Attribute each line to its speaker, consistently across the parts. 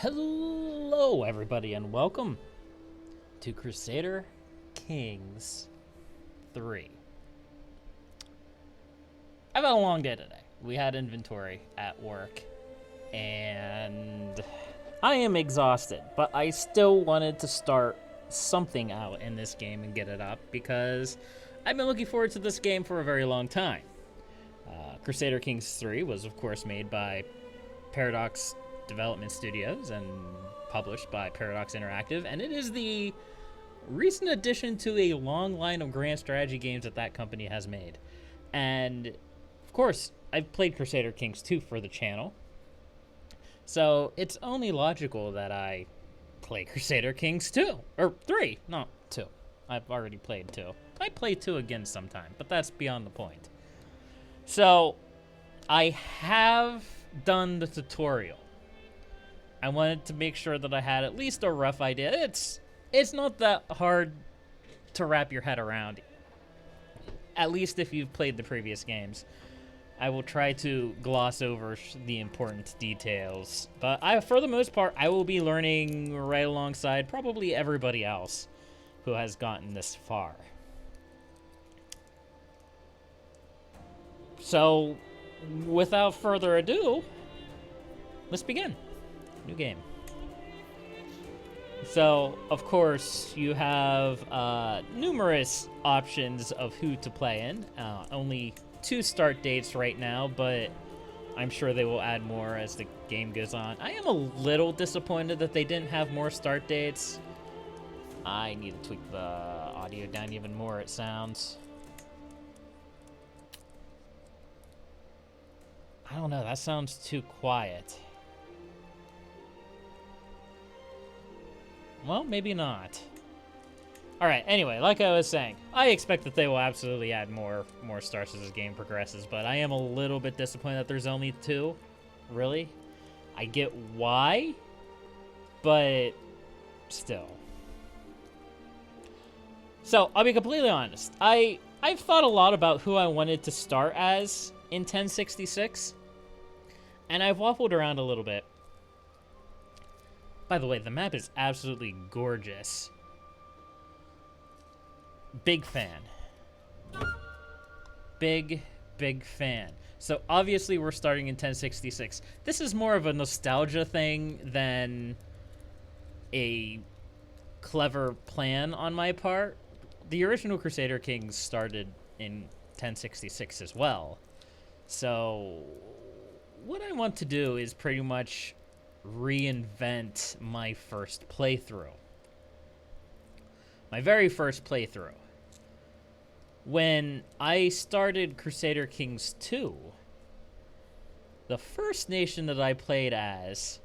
Speaker 1: Hello, everybody, and welcome to Crusader Kings 3. I've had a long day today. We had inventory at work, and I am exhausted, but I still wanted to start something out in this game and get it up because I've been looking forward to this game for a very long time. Crusader Kings 3 was, of course, made by Paradox Development Studios and published by Paradox Interactive, and it is the recent addition to a long line of grand strategy games that company has made. And of course, I've played Crusader Kings 2 for the channel, so it's only logical that I play Crusader Kings 2 or 3, not 2. I've already played 2. I play 2 again sometime, but that's beyond the point. So I have done the tutorial. I wanted to make sure that I had at least a rough idea. It's not that hard to wrap your head around, at least if you've played the previous games. I will try to gloss over the important details, but for the most part, I will be learning right alongside probably everybody else who has gotten this far. So, without further ado, let's begin. New game. So, of course, you have numerous options of who to play in. Only 2 start dates right now, but I'm sure they will add more as the game goes on. I am a little disappointed that they didn't have more start dates. I need to tweak the audio down even more, it sounds. I don't know, that sounds too quiet. Well, maybe not. Alright, anyway, like I was saying, I expect that they will absolutely add more starts as this game progresses, but I am a little bit disappointed that there's only 2. Really? I get why, but still. So, I'll be completely honest. I've thought a lot about who I wanted to start as in 1066, and I've waffled around a little bit. By the way, the map is absolutely gorgeous. Big fan. Big fan. So obviously we're starting in 1066. This is more of a nostalgia thing than a clever plan on my part. The original Crusader Kings started in 1066 as well. So what I want to do is pretty much reinvent my first playthrough. My very first playthrough. When I started Crusader Kings 2, the first nation that I played as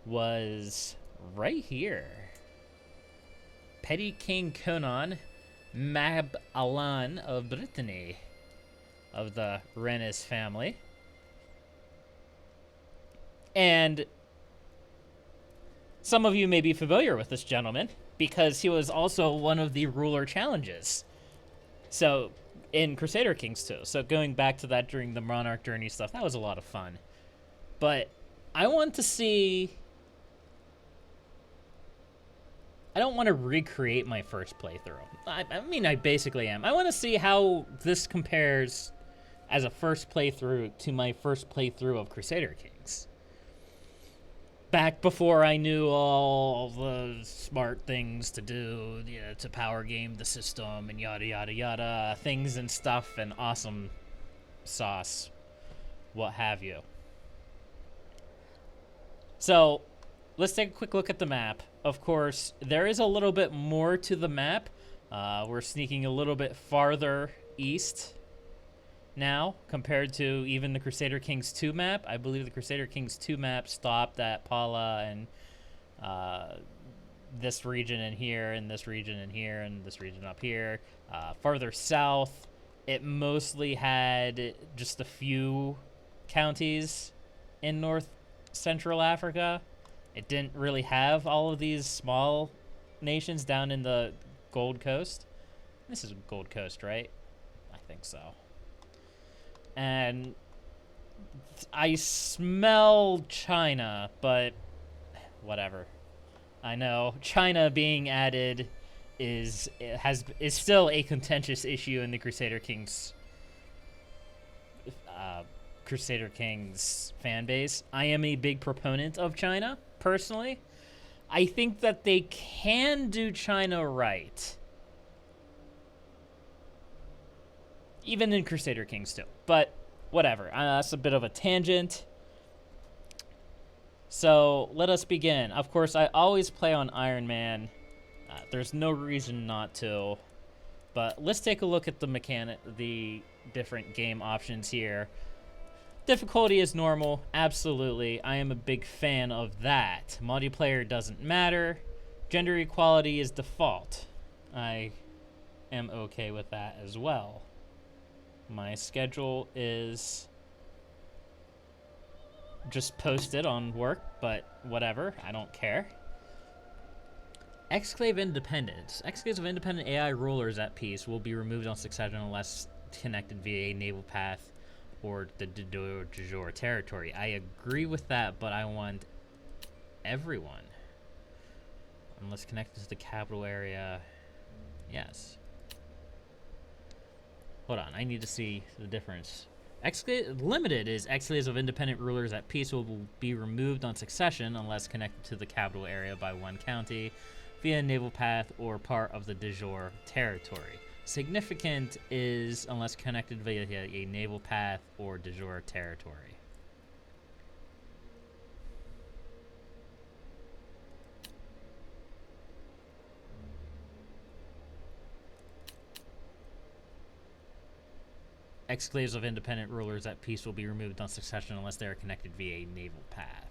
Speaker 1: was right here. Petty King Conan Mab Alan of Brittany, of the Rennes family. And some of you may be familiar with this gentleman because he was also one of the ruler challenges. So, in Crusader Kings 2. So going back to that during the Monarch Journey stuff, that was a lot of fun. But I want to see... I don't want to recreate my first playthrough. I mean, I basically am. I want to see how this compares as a first playthrough to my first playthrough of Crusader Kings. Back before I knew all the smart things to do, you know, to power game the system and yada yada yada, things and stuff and awesome sauce, what have you. So, let's take a quick look at the map. Of course, there is a little bit more to the map. We're sneaking a little bit farther east now compared to even the Crusader Kings 2 map. I believe the Crusader Kings 2 map stopped at Pala and this region in here and this region in here and this region up here. Farther south, it mostly had just a few counties in North Central Africa. It didn't really have all of these small nations down in the Gold Coast. This is Gold Coast, right? I think so. And I smell China, but whatever. I know China being added is still a contentious issue in the Crusader Kings fan base. I am a big proponent of China personally. I think that they can do China right, even in Crusader Kings too. But whatever. That's a bit of a tangent. So let us begin. Of course, I always play on Iron Man. There's no reason not to. But let's take a look at the different game options here. Difficulty is normal, absolutely. I am a big fan of that. Multiplayer doesn't matter. Gender equality is default. I am okay with that as well. My schedule is just posted on work, but whatever, I don't care. Exclave independence. Exclaves of independent AI rulers at peace will be removed on succession unless connected via a naval path or the de jure territory. I agree with that, but I want everyone. Unless connected to the capital area. Yes. Hold on, I need to see the difference. Limited is exclaves of independent rulers at peace will be removed on succession unless connected to the capital area by one county via a naval path or part of the de jure territory. Significant is unless connected via a naval path or de jure territory. Exclaves of independent rulers at peace will be removed on succession unless they are connected via a naval path.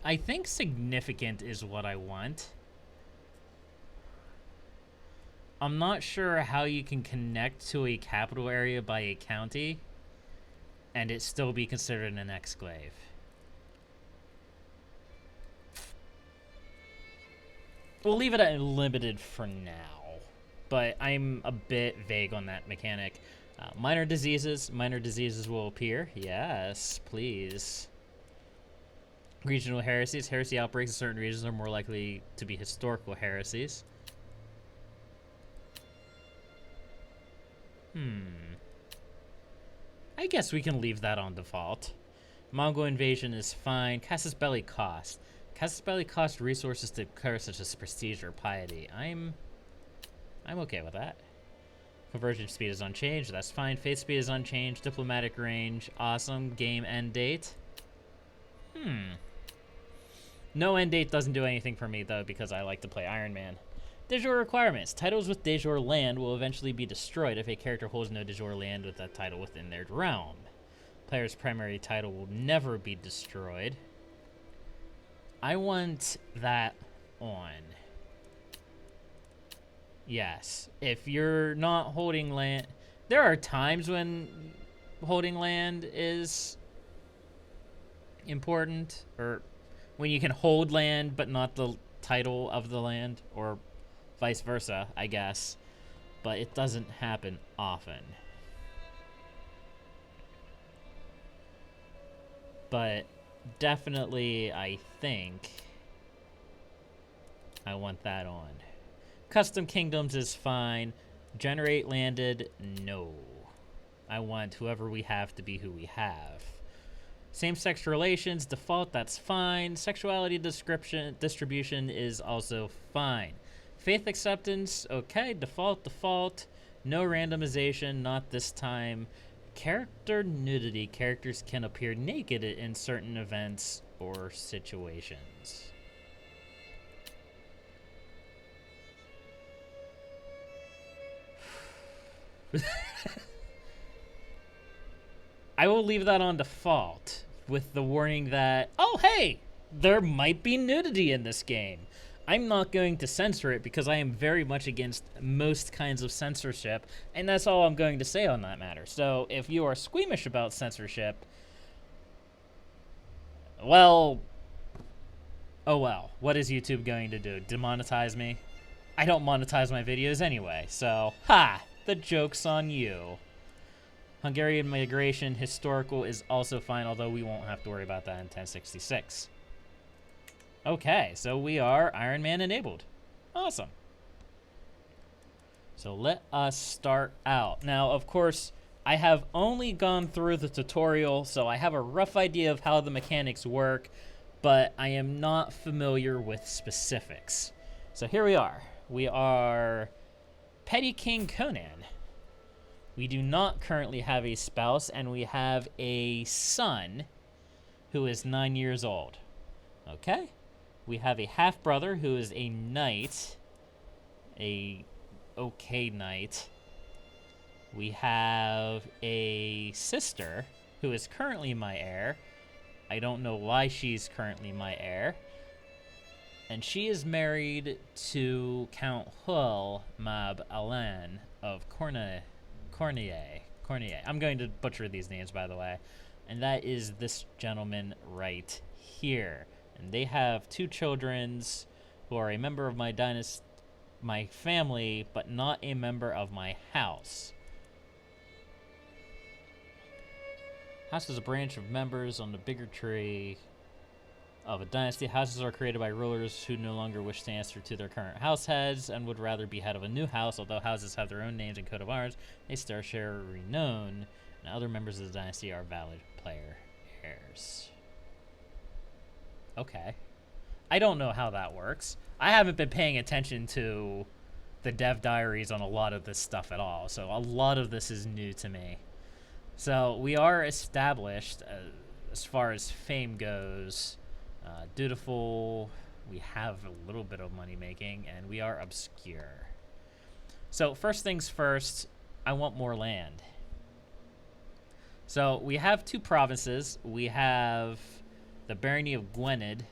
Speaker 1: I think significant is what I want. I'm not sure how you can connect to a capital area by a county and it still be considered an exclave. We'll leave it at limited for now, but I'm a bit vague on that mechanic. Minor diseases will appear. Yes, please. Regional heresies. Heresy outbreaks in certain regions are more likely to be historical heresies. I guess we can leave that on default. Mongol invasion is fine. Casus Belli cost. Casus Belli cost resources to occur such as prestige or piety. I'm okay with that. Conversion speed is unchanged. That's fine. Faith speed is unchanged. Diplomatic range. Awesome. Game end date. No end date doesn't do anything for me, though, because I like to play Iron Man. De jure requirements. Titles with de jure land will eventually be destroyed if a character holds no de jure land with that title within their realm. Player's primary title will never be destroyed. I want that on. Yes. If you're not holding land... There are times when holding land is important, or when you can hold land but not the title of the land, or vice versa, I guess. But it doesn't happen often. But definitely, I think I want that on. Custom kingdoms is fine. Generate landed, no. I want whoever we have to be who we have. Same-sex relations, default, that's fine. Sexuality distribution is also fine. Faith acceptance, okay, default. No randomization, not this time. Character nudity, characters can appear naked in certain events or situations. I will leave that on default with the warning that, oh hey, there might be nudity in this game. I'm not going to censor it because I am very much against most kinds of censorship, and that's all I'm going to say on that matter. So if you are squeamish about censorship, well, oh well, what is YouTube going to do? Demonetize me? I don't monetize my videos anyway, so, ha! The joke's on you. Hungarian migration historical is also fine, although we won't have to worry about that in 1066. Okay, so we are Iron Man enabled. Awesome. So let us start out. Now, of course, I have only gone through the tutorial, so I have a rough idea of how the mechanics work, but I am not familiar with specifics. So here we are. We are Petty King Conan. We do not currently have a spouse, and we have a son who is 9 years old. Okay? We have a half-brother who is a knight, a okay knight. We have a sister who is currently my heir. I don't know why she's currently my heir. And she is married to Count Hull Mab Alan of Cornier. I'm going to butcher these names, by the way. And that is this gentleman right here. And they have 2 children who are a member of my dynasty, my family, but not a member of my house. House is a branch of members on the bigger tree of a dynasty. Houses are created by rulers who no longer wish to answer to their current house heads and would rather be head of a new house. Although houses have their own names and coat of arms, they still share renown, and other members of the dynasty are valid player heirs. Okay. I don't know how that works. I haven't been paying attention to the dev diaries on a lot of this stuff at all, so a lot of this is new to me. So we are established as far as fame goes. Dutiful, we have a little bit of money making, and we are obscure. So first things first, I want more land. So we have 2 provinces. We have the barony of Gwynedd,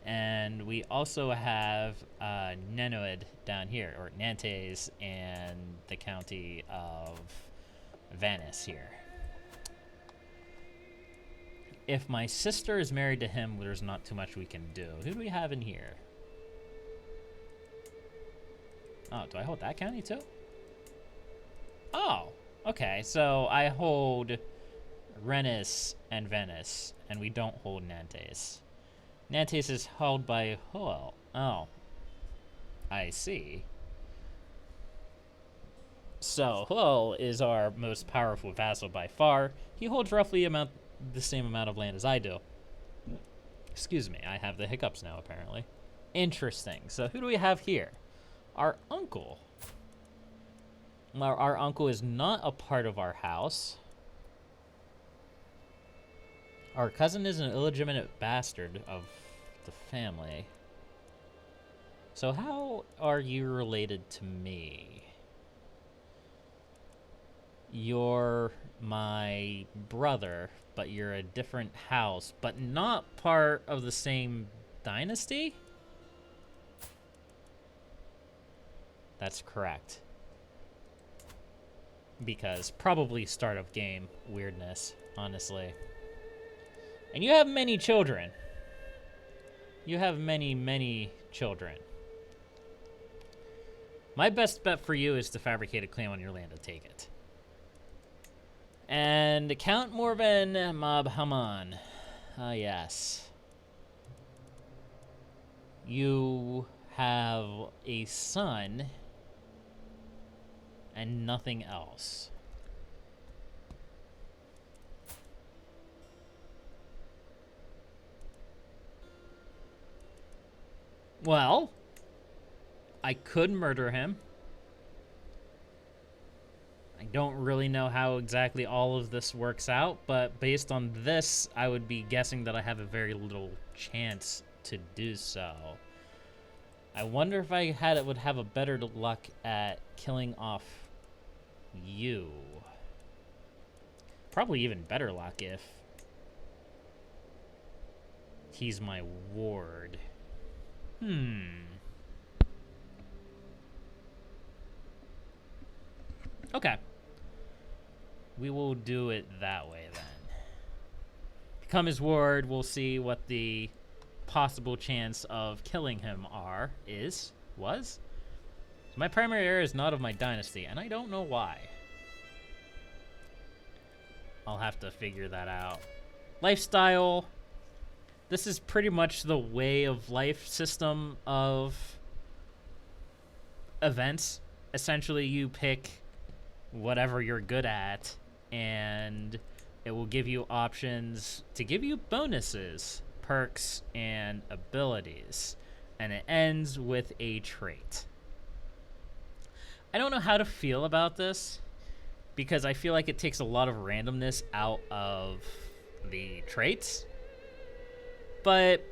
Speaker 1: and we also have Nenoed down here, or Nantes, and the county of Venice here. If my sister is married to him, there's not too much we can do. Who do we have in here? Oh, do I hold that county too? Oh, okay. So I hold Rennes and Venice, and we don't hold Nantes. Nantes is held by Hull. Oh, I see. So Hull is our most powerful vassal by far. He holds roughly the same amount of land as I do. Excuse me, I have the hiccups now, apparently. Interesting. So who do we have here? Our uncle. Well, our uncle is not a part of our house. Our cousin is an illegitimate bastard of the family. So how are you related to me? You're my brother, but you're a different house, but not part of the same dynasty? That's correct. Because probably start of game weirdness, honestly. And you have many children. You have many, many children. My best bet for you is to fabricate a claim on your land and take it. And Count Morven Mab Haman. Ah, yes. You have a son and nothing else. Well, I could murder him. I don't really know how exactly all of this works out, but based on this, I would be guessing that I have a very little chance to do so. I wonder if I would have a better luck at killing off you. Probably even better luck if he's my ward. Okay. We will do it that way then. Become his ward, we'll see what the possible chance of killing him was. My primary heir is not of my dynasty, and I don't know why. I'll have to figure that out. Lifestyle. This is pretty much the way of life system of events. Essentially, you pick whatever you're good at, and it will give you options to give you bonuses, perks, and abilities. And it ends with a trait. I don't know how to feel about this, because I feel like it takes a lot of randomness out of the traits. But,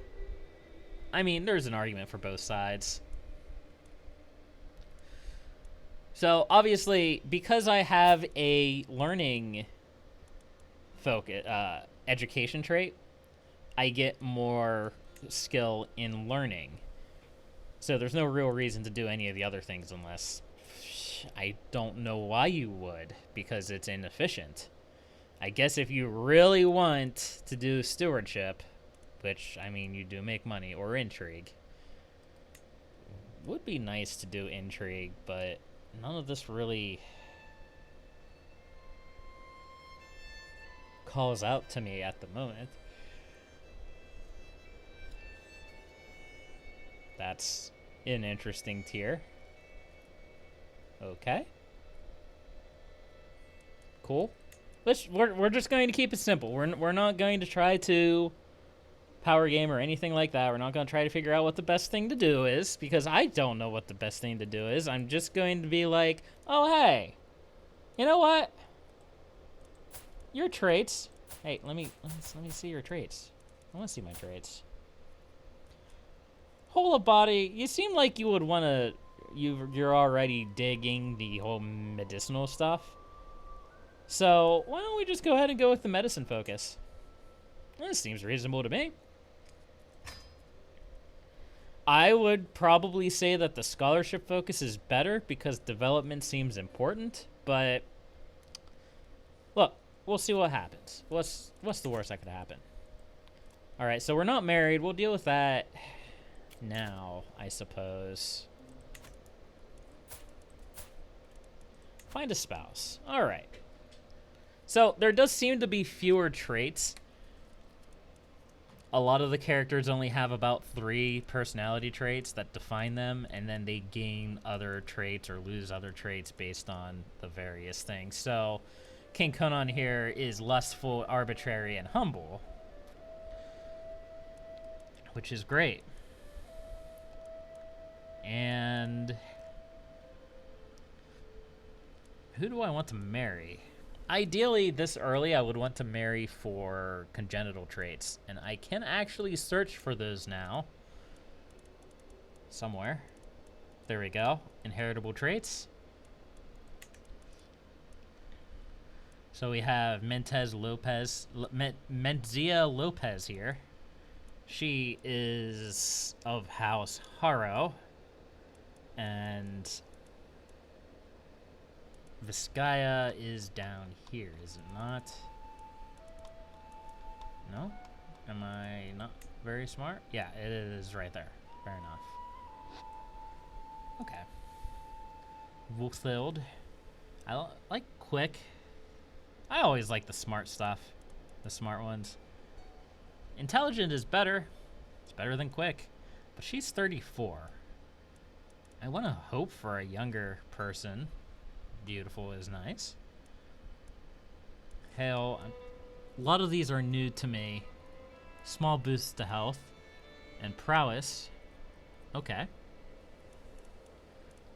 Speaker 1: I mean, there's an argument for both sides. So, obviously, because I have a learning focus, education trait, I get more skill in learning. So there's no real reason to do any of the other things unless I don't know why you would, because it's inefficient. I guess if you really want to do stewardship, which, I mean, you do make money, or intrigue, would be nice to do intrigue, but none of this really calls out to me at the moment. That's an interesting tier. Okay. Cool. We're just going to keep it simple. We're not going to try to power game or anything like that. We're not going to try to figure out what the best thing to do is, because I don't know what the best thing to do is. I'm just going to be like, oh, hey, you know what? Your traits. Hey, let me see your traits. I want to see my traits. Whole of body. You seem like you would want to. You're already digging the whole medicinal stuff. So why don't we just go ahead and go with the medicine focus? This seems reasonable to me. I would probably say that the scholarship focus is better because development seems important, but look, we'll see what happens. What's the worst that could happen? All right, so we're not married. We'll deal with that now, I suppose. Find a spouse. All right. So there does seem to be fewer traits. A lot of the characters only have about 3 personality traits that define them, and then they gain other traits or lose other traits based on the various things. So King Conan here is lustful, arbitrary, and humble, which is great. And who do I want to marry? Ideally, this early, I would want to marry for congenital traits. And I can actually search for those now. Somewhere. There we go. Inheritable traits. So we have Mencia Lopez here. She is of House Haro. And Vizcaya is down here, is it not? No? Am I not very smart? Yeah, it is right there. Fair enough. Okay. Wolfhild. I like quick. I always like the smart stuff. The smart ones. Intelligent is better. It's better than quick. But she's 34. I want to hope for a younger person. Beautiful is nice. Hell, a lot of these are new to me. Small boosts to health and prowess. Okay.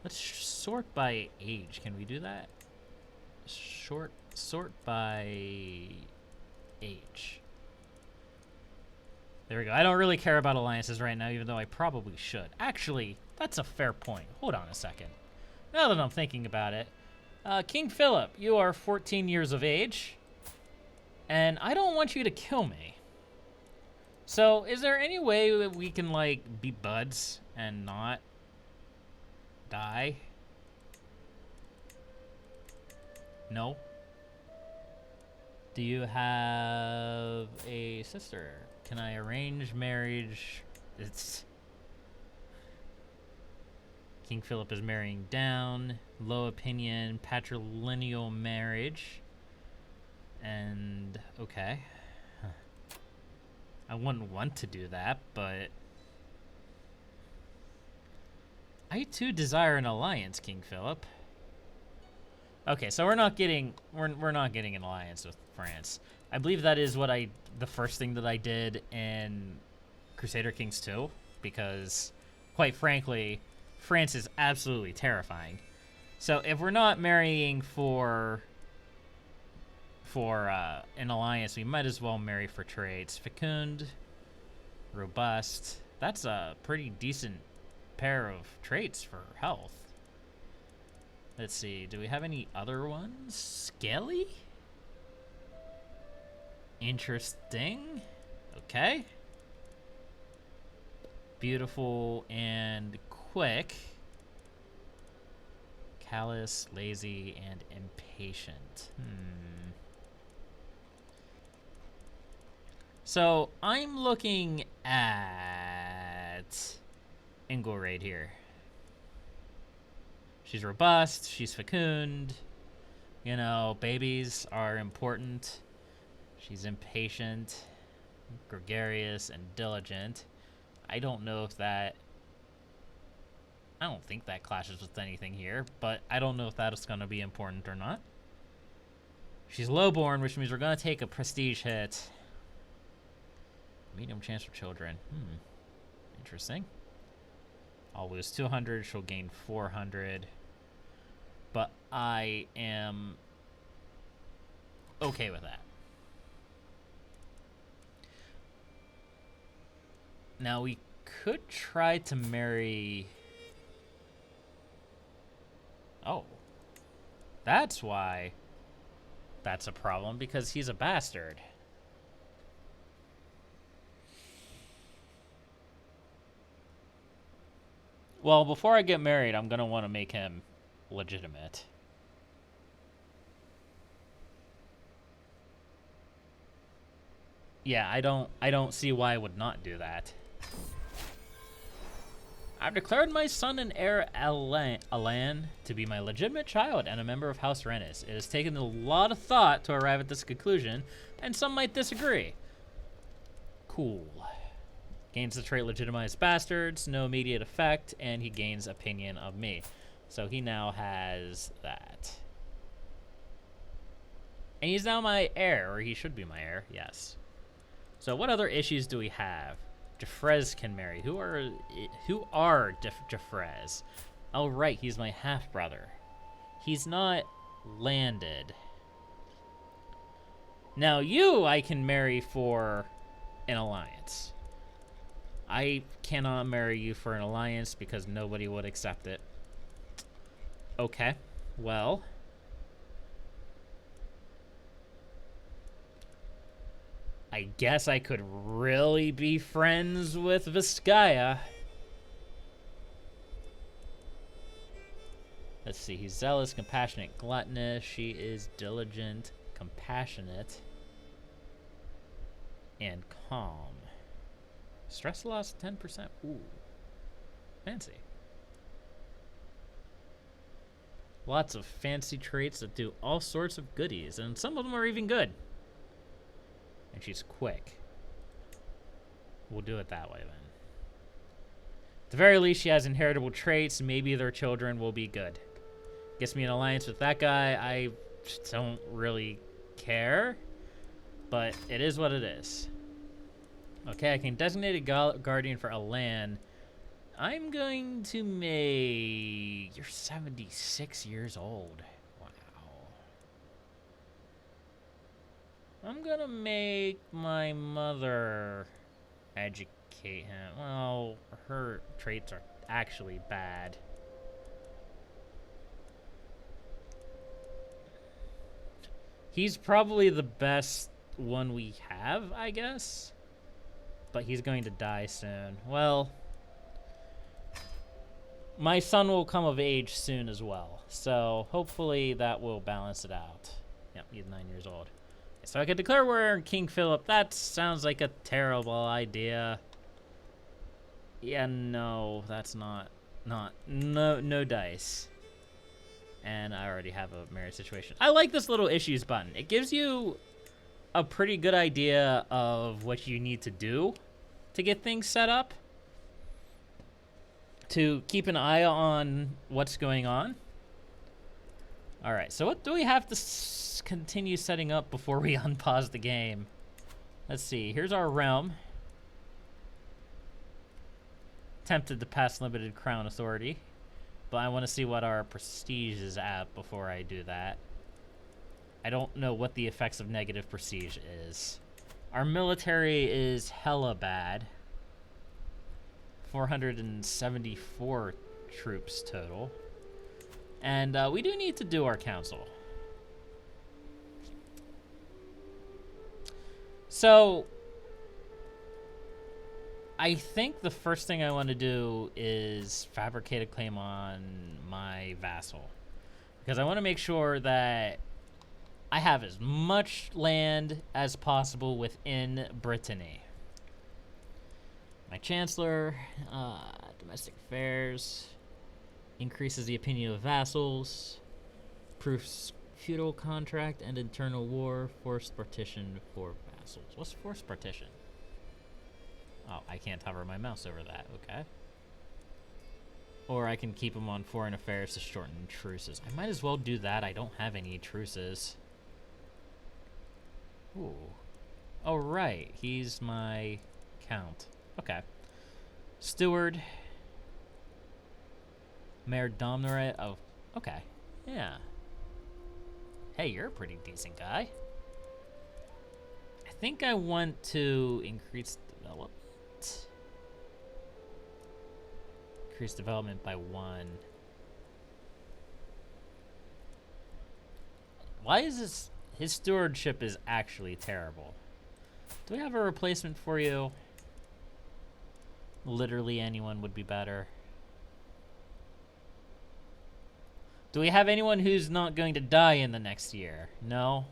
Speaker 1: Let's sort by age. Can we do that? Sort by age. There we go. I don't really care about alliances right now, even though I probably should. Actually, that's a fair point. Hold on a second. Now that I'm thinking about it, King Philip, you are 14 years of age, and I don't want you to kill me. So, is there any way that we can, like, be buds and not die? No? Do you have a sister? Can I arrange marriage? It's... King Philip is marrying down. Low opinion, patrilineal marriage. And, okay. Huh. I wouldn't want to do that, but... I too desire an alliance, King Philip. Okay, so we're not getting an alliance with France. I believe that is the first thing that I did in Crusader Kings 2, because quite frankly, France is absolutely terrifying. So if we're not marrying for an alliance, we might as well marry for traits. Fecund, robust. That's a pretty decent pair of traits for health. Let's see, do we have any other ones? Scaly? Interesting. Okay. Beautiful and quick. Callous, lazy, and impatient. So I'm looking at Inglereid here. She's robust, she's fecund. You know, babies are important. She's impatient, gregarious, and diligent. I don't think that clashes with anything here, but I don't know if that is going to be important or not. She's lowborn, which means we're going to take a prestige hit. Medium chance for children. Interesting. I'll lose 200, she'll gain 400. But I am okay with that. Now we could try to marry... Oh. That's why that's a problem, because he's a bastard. Well, before I get married, I'm going to want to make him legitimate. Yeah, I don't see why I would not do that. I've declared my son and heir Alan to be my legitimate child and a member of House Rennis. It has taken a lot of thought to arrive at this conclusion, and some might disagree. Cool. Gains the trait Legitimized Bastards, no immediate effect, and he gains opinion of me. So he now has that. And he's now my heir, or he should be my heir, yes. So what other issues do we have? Jeffrez can marry. Who are Jeffrez? Oh, right, he's my half-brother. He's not landed. Now you I can marry for an alliance. I cannot marry you for an alliance because nobody would accept it. Okay, well... I guess I could really be friends with Vizcaya. Let's see, he's zealous, compassionate, gluttonous. She is diligent, compassionate, and calm. Stress loss 10%. Ooh, fancy. Lots of fancy traits that do all sorts of goodies, and some of them are even good. And she's quick. We'll do it that way then. At the very least, she has inheritable traits. Maybe their children will be good. Gets me an alliance with that guy. I don't really care. But it is what it is. Okay, I can designate a guardian for Alan. I'm going to make... You're 76 years old. I'm gonna make my mother educate him. Well, her traits are actually bad. He's probably the best one we have, I guess. But he's going to die soon. Well, my son will come of age soon as well. So hopefully that will balance it out. Yep, he's 9 years old. So I could declare war on King Philip. That sounds like a terrible idea. Yeah, no, that's not no dice. And I already have a marriage situation. I like this little issues button. It gives you a pretty good idea of what you need to do to get things set up, to keep an eye on what's going on. All right, so what do we have to continue setting up before we unpause the game? Let's see, here's our realm. Tempted to pass limited crown authority, but I want to see what our prestige is at before I do that. I don't know what the effects of negative prestige is. Our military is hella bad. 474 troops total. And we do need to do our council. So, I think the first thing I want to do is fabricate a claim on my vassal. Because I want to make sure that I have as much land as possible within Brittany. My chancellor, domestic affairs, increases the opinion of vassals, proofs feudal contract and internal war, forced partition for vassals. What's forced partition? Oh, I can't hover my mouse over that, okay. Or I can keep them on foreign affairs to shorten truces. I might as well do that, I don't have any truces. Ooh. Oh, right, he's my count. Okay. Steward. Mayor Domneret. Oh, okay. Yeah. Hey, you're a pretty decent guy. I think I want to increase development. Increase development by 1. Why is this? His stewardship is actually terrible. Do we have a replacement for you? Literally anyone would be better. Do we have anyone who's not going to die in the next year? No?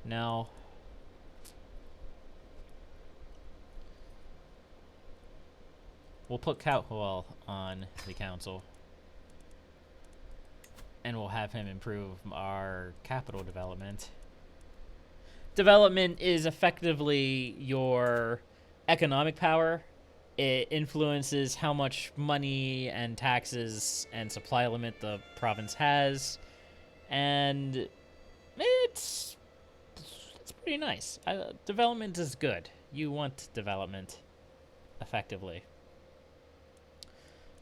Speaker 1: No. We'll put Coutwell on the council. And we'll have him improve our capital development. Development is effectively your economic power. It influences how much money and taxes and supply limit the province has. And it's pretty nice. Development is good. You want development, effectively.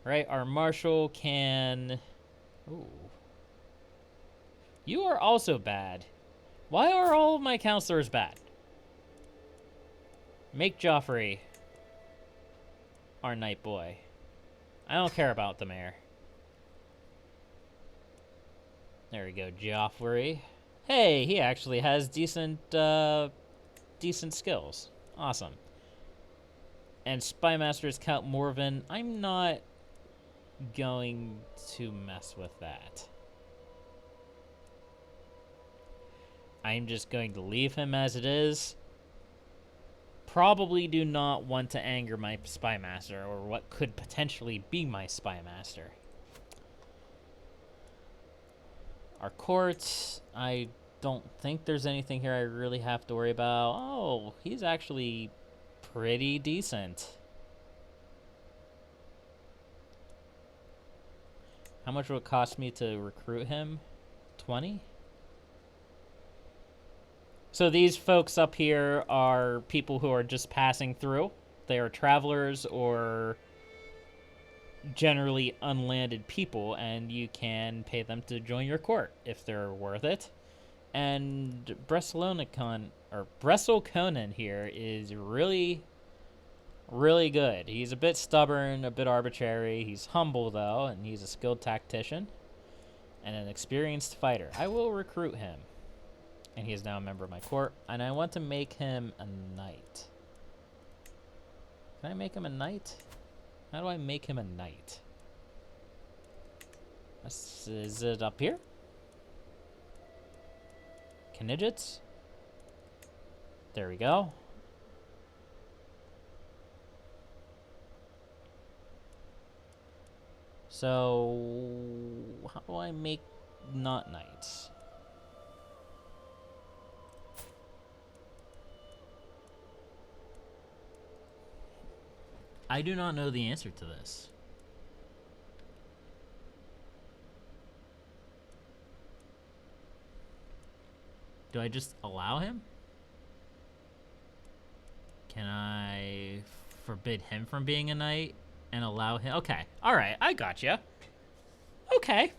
Speaker 1: Right, our marshal can... Ooh. You are also bad. Why are all of my counselors bad? Make Joffrey our night boy. I don't care about the mayor. There we go, Joffrey. Hey, he actually has decent skills. Awesome. And Spymasters Count Morven. I'm not going to mess with that. I'm just going to leave him as it is. Probably do not want to anger my Spymaster, or what could potentially be my Spymaster. Our courts, I don't think there's anything here I really have to worry about. Oh, he's actually pretty decent. How much will it cost me to recruit him? 20? So these folks up here are people who are just passing through. They are travelers or generally unlanded people, and you can pay them to join your court if they're worth it. And Breslonicon here is really, really good. He's a bit stubborn, a bit arbitrary. He's humble, though, and he's a skilled tactician and an experienced fighter. I will recruit him. And he is now a member of my court. And I want to make him a knight. Can I make him a knight? How do I make him a knight? Is it up here? Knigets? There we go. So, how do I make not knights? I do not know the answer to this. Do I just allow him? Can I forbid him from being a knight and allow him? Okay, all right, I gotcha. Okay,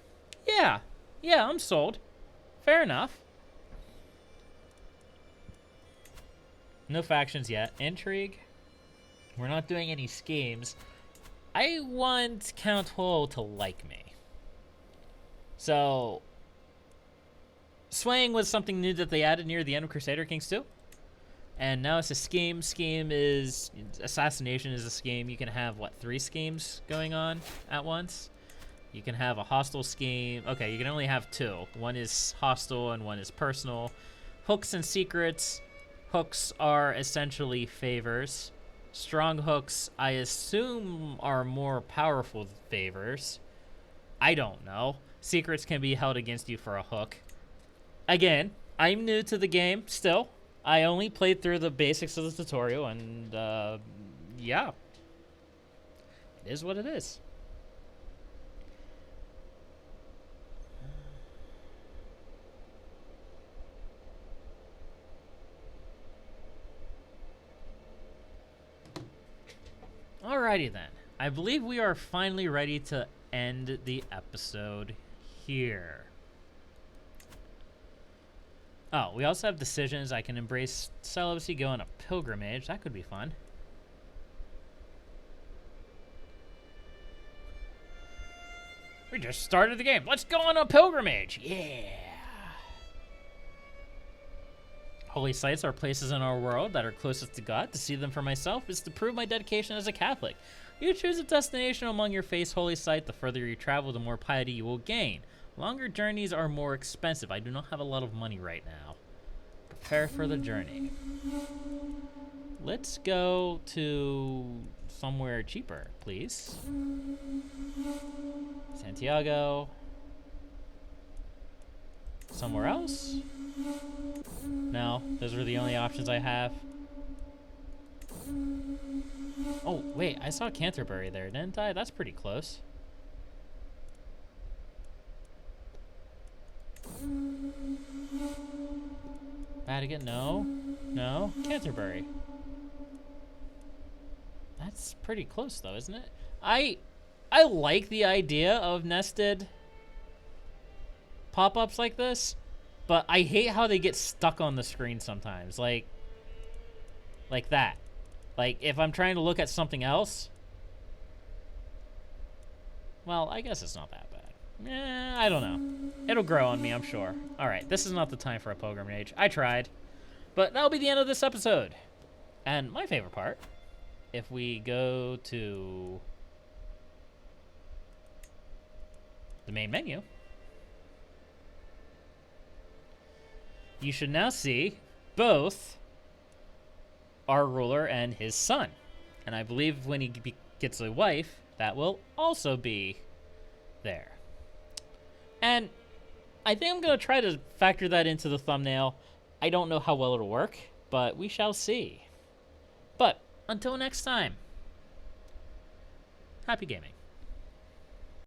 Speaker 1: yeah, I'm sold. Fair enough. No factions yet. Intrigue. We're not doing any schemes. I want Count Huo to like me. So, swaying was something new that they added near the end of Crusader Kings 2. And now it's a scheme. Scheme is... Assassination is a scheme. You can have, what, 3 schemes going on at once? You can have a hostile scheme. Okay, you can only have 2. One is hostile and one is personal. Hooks and secrets. Hooks are essentially favors. Strong hooks, I assume, are more powerful favors. I don't know. Secrets can be held against you for a hook. Again, I'm new to the game still. I only played through the basics of the tutorial, and yeah. It is what it is. Alrighty then. I believe we are finally ready to end the episode here. Oh, we also have decisions. I can embrace celibacy, go on a pilgrimage. That could be fun. We just started the game. Let's go on a pilgrimage. Yeah. Holy sites are places in our world that are closest to God. To see them for myself is to prove my dedication as a Catholic. You choose a destination among your faith's holy site. The further you travel, the more piety you will gain. Longer journeys are more expensive. I do not have a lot of money right now. Prepare for the journey. Let's go to somewhere cheaper, please. Santiago. Somewhere else? No, those are the only options I have. Oh, wait, I saw Canterbury there, didn't I? That's pretty close. Vatican, no. No, Canterbury. That's pretty close though, isn't it? I like the idea of nested pop-ups like this, but I hate how they get stuck on the screen sometimes. Like that. Like, if I'm trying to look at something else, well, I guess it's not that bad. I don't know. It'll grow on me, I'm sure. All right, this is not the time for a pilgrimage. I tried. But that'll be the end of this episode. And my favorite part, if we go to the main menu, you should now see both our ruler and his son. And I believe when he gets a wife, that will also be there. And I think I'm going to try to factor that into the thumbnail. I don't know how well it'll work, but we shall see. But until next time, happy gaming.